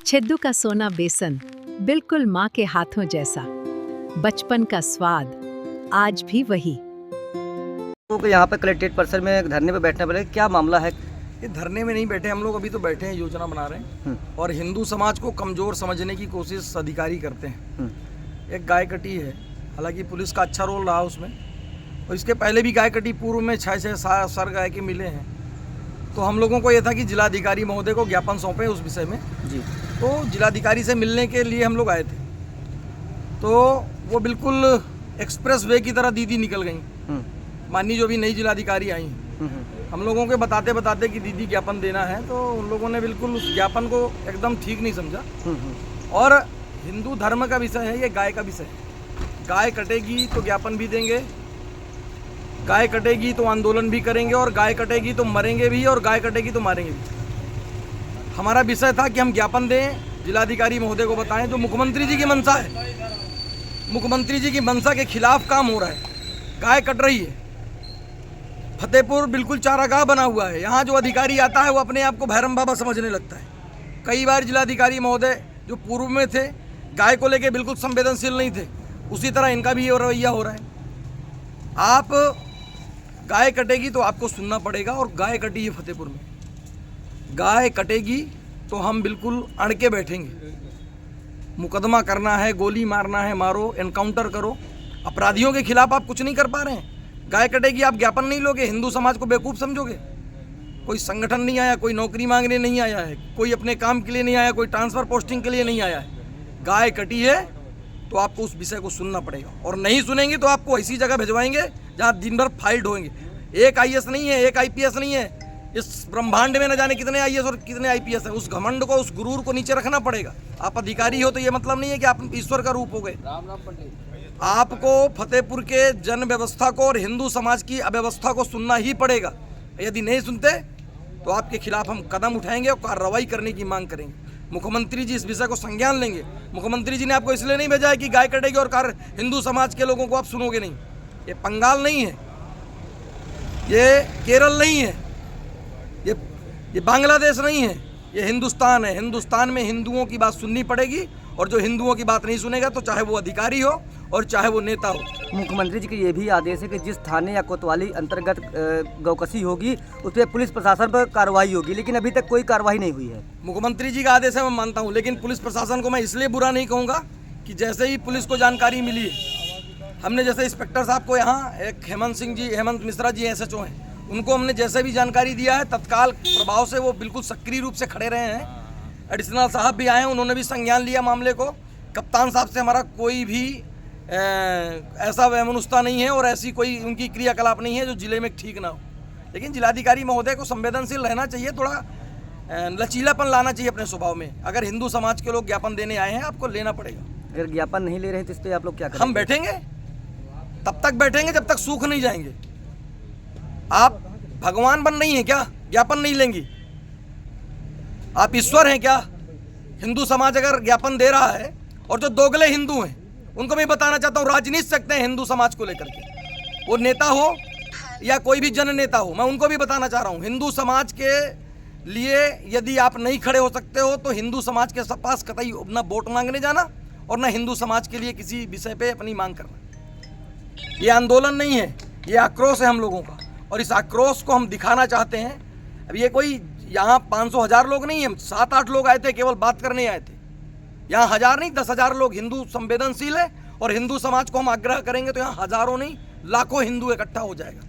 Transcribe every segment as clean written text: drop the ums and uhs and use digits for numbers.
छिद्दू का सोना बेसन, बिल्कुल माँ के हाथों जैसा। बचपन का स्वाद, आज भी वही। तो यहाँ पर कलेक्ट्रेट परिसर में धरने पर बैठने वाले क्या मामला है? ये धरने में नहीं बैठे हम लोग, अभी तो बैठे हैं, योजना बना रहे हैं और हिंदू समाज को कमज़ोर समझने की कोशिश अधिकारी करते हैं। एक गाय कटी है, हालांकि पुलिस का अच्छा रोल रहा उसमें, और इसके पहले भी गाय कटी पूर्व में 6 सर गाय के मिले हैं। तो हम लोगों को ये था कि जिलाधिकारी महोदय को ज्ञापन सौंपे उस विषय में जी। तो जिलाधिकारी से मिलने के लिए हम लोग आए थे, तो वो बिल्कुल एक्सप्रेस वे की तरह दीदी निकल गई। माननीय जो भी नई जिलाधिकारी आई, हम लोगों के बताते बताते कि दीदी ज्ञापन देना है, तो उन लोगों ने बिल्कुल उस ज्ञापन को एकदम ठीक नहीं समझा। और हिंदू धर्म का विषय है, ये गाय का विषय है। गाय कटेगी तो ज्ञापन भी देंगे, गाय कटेगी तो आंदोलन भी करेंगे, और गाय कटेगी तो मरेंगे भी, और गाय कटेगी तो मारेंगे भी। हमारा विषय था कि हम ज्ञापन दें, जिलाधिकारी महोदय को बताएं, जो मुख्यमंत्री जी की मंशा है, मुख्यमंत्री जी की मंशा के खिलाफ काम हो रहा है। गाय कट रही है, फतेहपुर बिल्कुल चारागाह बना हुआ है। यहाँ जो अधिकारी आता है वो अपने आप को भैरम बाबा समझने लगता है। कई बार जिलाधिकारी महोदय जो पूर्व में थे, गाय को लेके बिल्कुल संवेदनशील नहीं थे, उसी तरह इनका भी ये रवैया हो रहा है। आप गाय कटेगी तो आपको सुनना पड़ेगा, और गाय कटी है फतेहपुर में, गाय कटेगी तो हम बिल्कुल अड़ के बैठेंगे। मुकदमा करना है, गोली मारना है, मारो, एनकाउंटर करो। अपराधियों के खिलाफ आप कुछ नहीं कर पा रहे हैं। गाय कटेगी आप ज्ञापन नहीं लोगे, हिंदू समाज को बेवकूफ़ समझोगे। कोई संगठन नहीं आया, कोई नौकरी मांगने नहीं आया है, कोई अपने काम के लिए नहीं आया, कोई ट्रांसफ़र पोस्टिंग के लिए नहीं आया है। गाय कटी है तो आपको उस विषय को सुनना पड़ेगा, और नहीं सुनेंगे तो आपको ऐसी जगह भिजवाएंगे जहाँ दिन भर फाइल्ड होंगे। एक IAS नहीं है, एक IPS नहीं है, इस ब्रह्मांड में न जाने कितने IAS और कितने IPS हैं। उस घमंड को, उस गुरूर को नीचे रखना पड़ेगा। आप अधिकारी हो तो ये मतलब नहीं है कि आप ईश्वर का रूप हो गए। आपको फतेहपुर के जन व्यवस्था को और हिंदू समाज की अव्यवस्था को सुनना ही पड़ेगा। यदि नहीं सुनते तो आपके खिलाफ हम कदम उठाएंगे और कार्रवाई करने की मांग करेंगे। मुख्यमंत्री जी इस विषय को संज्ञान लेंगे। मुख्यमंत्री जी ने आपको इसलिए नहीं भेजा है कि गाय कटेगी और हिंदू समाज के लोगों को आप सुनोगे नहीं। ये बंगाल नहीं है, ये केरल नहीं है, ये बांग्लादेश नहीं है, ये हिंदुस्तान है। हिंदुस्तान में हिंदुओं की बात सुननी पड़ेगी, और जो हिंदुओं की बात नहीं सुनेगा तो चाहे वो अधिकारी हो और चाहे वो नेता हो। मुख्यमंत्री जी का ये भी आदेश है कि जिस थाने या कोतवाली अंतर्गत गौकसी होगी उस पर पुलिस प्रशासन पर कार्रवाई होगी, लेकिन अभी तक कोई कार्रवाई नहीं हुई है। मुख्यमंत्री जी का आदेश है, मैं मानता हूँ, लेकिन पुलिस प्रशासन को मैं इसलिए बुरा नहीं कहूँगा कि जैसे ही पुलिस को जानकारी मिली है, हमने जैसे इंस्पेक्टर साहब को यहाँ एक हेमंत मिश्रा जी SHO हैं, उनको हमने जैसे भी जानकारी दिया है, तत्काल प्रभाव से वो बिल्कुल सक्रिय रूप से खड़े रहे हैं। एडिशनल साहब भी आए हैं, उन्होंने भी संज्ञान लिया मामले को। कप्तान साहब से हमारा कोई भी ऐसा वैमनस्यता नहीं है और ऐसी कोई उनकी क्रियाकलाप नहीं है जो जिले में ठीक ना हो। लेकिन जिलाधिकारी महोदय को संवेदनशील रहना चाहिए, थोड़ा लचीलापन लाना चाहिए अपने स्वभाव में। अगर हिंदू समाज के लोग ज्ञापन देने आए हैं, आपको लेना पड़ेगा। अगर ज्ञापन नहीं ले रहे हैं तो इस पर आप लोग क्या करेंगे? हम बैठेंगे, तब तक बैठेंगे जब तक सूख नहीं जाएंगे। आप भगवान बन रही हैं क्या? ज्ञापन नहीं लेंगी? आप ईश्वर हैं क्या? हिंदू समाज अगर ज्ञापन दे रहा है, और जो दोगले हिंदू हैं उनको मैं बताना चाहता हूँ, राजनीति सकते हैं हिंदू समाज को लेकर के, वो नेता हो या कोई भी जन नेता हो, मैं उनको भी बताना चाह रहा हूँ। हिंदू समाज के लिए यदि आप नहीं खड़े हो सकते हो तो हिंदू समाज के पास कतई ना वोट मांगने जाना और ना हिंदू समाज के लिए किसी विषय पे अपनी मांग करना। ये आंदोलन नहीं है, ये आक्रोश है हम लोगों का, और इस आक्रोश को हम दिखाना चाहते हैं। अब ये कोई यहाँ 500,000 लोग नहीं है, 7-8 लोग आए थे, केवल बात करने आए थे। यहाँ 1000 नहीं 10,000 लोग हिंदू संवेदनशील है, और हिंदू समाज को हम आग्रह करेंगे तो यहाँ हजारों नहीं लाखों हिंदू इकट्ठा हो जाएगा।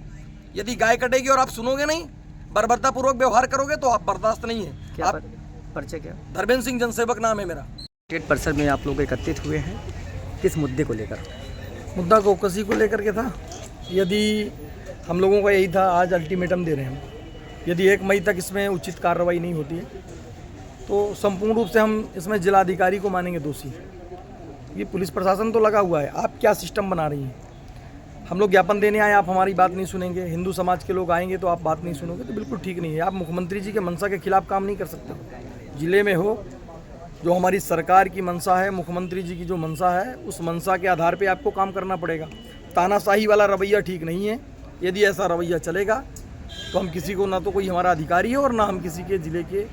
यदि गाय कटेगी और आप सुनोगे नहीं, बर्बरतापूर्वक व्यवहार करोगे तो आप बर्दाश्त नहीं है। क्या परिचय क्या? धर्मेंद्र सिंह जनसेवक नाम है मेरा। कलेक्ट्रेट परिसर में आप लोग एकत्रित हुए हैं, किस मुद्दे को लेकर? मुद्दा गौकसी को लेकर के था। यदि हम लोगों का यही था, आज अल्टीमेटम दे रहे हैं हम, यदि 1 मई तक इसमें उचित कार्रवाई नहीं होती है तो संपूर्ण रूप से हम इसमें जिलाधिकारी को मानेंगे दोषी। ये पुलिस प्रशासन तो लगा हुआ है, आप क्या सिस्टम बना रही हैं? हम लोग ज्ञापन देने आए, आप हमारी बात नहीं सुनेंगे, हिंदू समाज के लोग आएंगे तो आप बात नहीं सुनोगे, तो बिल्कुल ठीक नहीं है। आप मुख्यमंत्री जी के मंशा के खिलाफ काम नहीं कर सकते। जिले में हो, जो हमारी सरकार की मंशा है, मुख्यमंत्री जी की जो मंशा है, उस मंशा के आधार पर आपको काम करना पड़ेगा। तानाशाही वाला रवैया ठीक नहीं है। यदि ऐसा रवैया चलेगा तो हम किसी को, ना तो कोई हमारा अधिकारी है और ना हम किसी के ज़िले के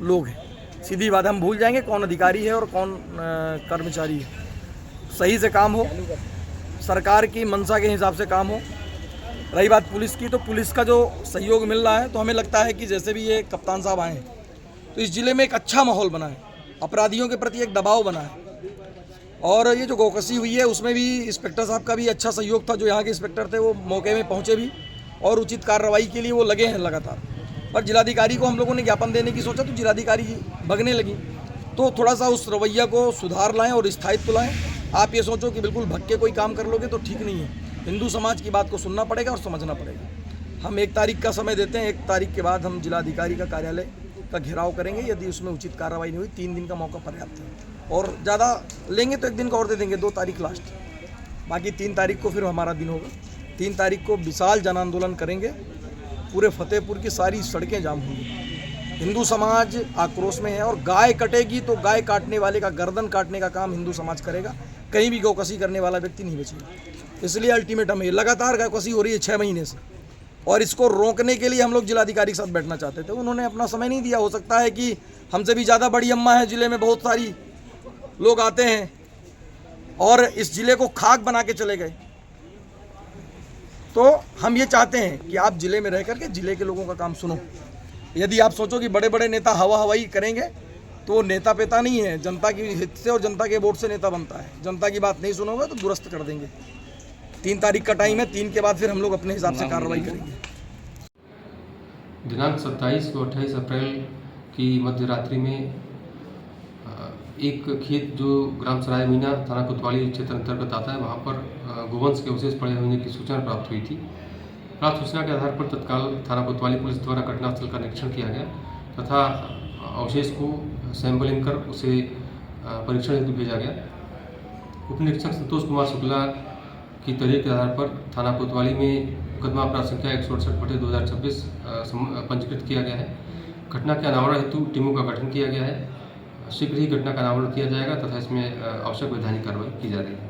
लोग हैं। सीधी बात है, हम भूल जाएंगे कौन अधिकारी है और कौन कर्मचारी है। सही से काम हो, सरकार की मंशा के हिसाब से काम हो। रही बात पुलिस की, तो पुलिस का जो सहयोग मिल रहा है, तो हमें लगता है कि जैसे भी ये कप्तान साहब आए हैं तो इस ज़िले में एक अच्छा माहौल बना है, अपराधियों के प्रति एक दबाव बना है। और ये जो गौकसी हुई है उसमें भी इंस्पेक्टर साहब का भी अच्छा सहयोग था। जो यहाँ के इंस्पेक्टर थे वो मौके में पहुँचे भी और उचित कार्रवाई के लिए वो लगे हैं लगातार। पर जिलाधिकारी को हम लोगों ने ज्ञापन देने की सोचा तो जिलाधिकारी भगने लगी। तो थोड़ा सा उस रवैया को सुधार लाएं और स्थायित्व लाएं। आप ये सोचो कि बिल्कुल भग के कोई काम कर लोगे तो ठीक नहीं है। हिंदू समाज की बात को सुनना पड़ेगा और समझना पड़ेगा। हम 1 तारीख का समय देते हैं, 1 तारीख के बाद हम जिलाधिकारी का कार्यालय का घेराव करेंगे। यदि उसमें उचित कार्रवाई नहीं हुई, 3 दिन का मौका पर्याप्त है, और ज़्यादा लेंगे तो 1 दिन का और दे देंगे, 2 तारीख लास्ट। बाकी 3 तारीख को फिर हमारा दिन होगा। 3 तारीख को विशाल जन आंदोलन करेंगे, पूरे फतेहपुर की सारी सड़कें जाम होंगी। हिंदू समाज आक्रोश में है और गाय कटेगी तो गाय काटने वाले का गर्दन काटने का काम हिंदू समाज करेगा। कहीं भी गौकसी करने वाला व्यक्ति नहीं बचेगा। इसलिए अल्टीमेटम है, लगातार गौकसी हो रही है 6 महीने से, और इसको रोकने के लिए हम लोग जिलाधिकारी के साथ बैठना चाहते थे। उन्होंने अपना समय नहीं दिया। हो सकता है कि हमसे भी ज़्यादा बड़ी अम्मा है, ज़िले में बहुत सारी लोग आते हैं और इस ज़िले को खाक बना के चले गए। तो हम ये चाहते हैं कि आप ज़िले में रह करके ज़िले के लोगों का काम सुनो। यदि आप सोचो कि बड़े बड़े नेता हवाई करेंगे तो वो नेता पेता नहीं है। जनता की हित से और जनता के वोट से नेता बनता है। जनता की बात नहीं सुनोगे तो दुरुस्त कर देंगे। 3 तारीख का टाइम है, 3 के बाद फिर हम लोग अपने हिसाब से कार्रवाई करेंगे। दिनांक 27 और 28 अप्रैल की मध्य रात्रि में एक खेत जो ग्राम सराय मीना थाना कोतवाली क्षेत्र अंतर्गत आता है, वहाँ पर गोवंश के अवशेष पड़े होने की सूचना प्राप्त हुई थी। प्राप्त सूचना के आधार पर तत्काल थाना कोतवाली पुलिस द्वारा घटनास्थल का निरीक्षण किया गया तथा अवशेष को सैंपलिंग कर उसे परीक्षण हेतु भेजा गया। उप निरीक्षक संतोष कुमार शुक्ला की तरीके के आधार पर थाना कोतवाली में मुकदमा अपराध संख्या 168/2026 पंजीकृत किया गया है। घटना के अनावरण हेतु टीमों का गठन किया गया है। शीघ्र ही घटना का अनावरण किया जाएगा तथा इसमें आवश्यक वैधानिक कार्रवाई की जा रही है।